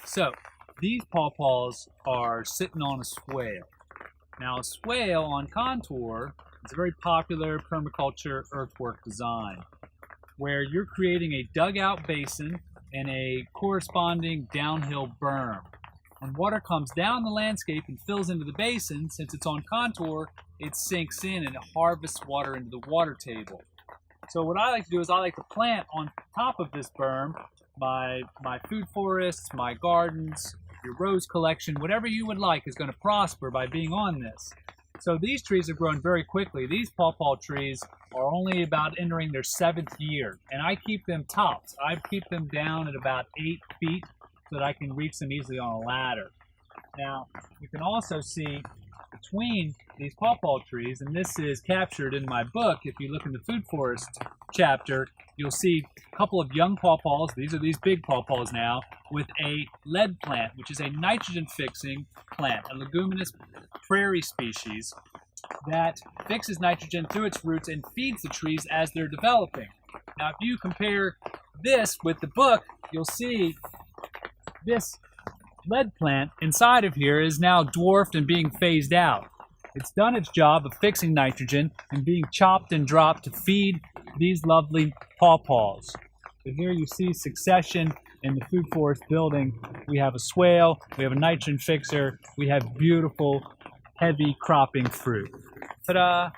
So these pawpaws are sitting on a swale. Now a swale on contour is a very popular permaculture earthwork design where you're creating a dugout basin and a corresponding downhill berm. When water comes down the landscape and fills into the basin, since it's on contour, it sinks in and it harvests water into the water table. So what I like to do is I like to plant on top of this berm my food forests, my gardens, your rose collection, whatever you would like is going to prosper by being on this. So these trees have grown very quickly. These pawpaw trees are only about entering their 7th year, and I keep them tops. I keep them down at about 8 feet so that I can reach them easily on a ladder. Now, you can also see between these pawpaw trees, and this is captured in my book. If you look in the food forest chapter, you'll see a couple of young pawpaws. These are these big pawpaws now, with a lead plant, which is a nitrogen fixing plant, a leguminous prairie species that fixes nitrogen through its roots and feeds the trees as they're developing. Now, if you compare this with the book, you'll see this lead plant inside of here is now dwarfed and being phased out. It's done its job of fixing nitrogen and being chopped and dropped to feed these lovely pawpaws. So here you see succession in the food forest building. We have a swale, we have a nitrogen fixer, we have beautiful, heavy cropping fruit. Ta-da!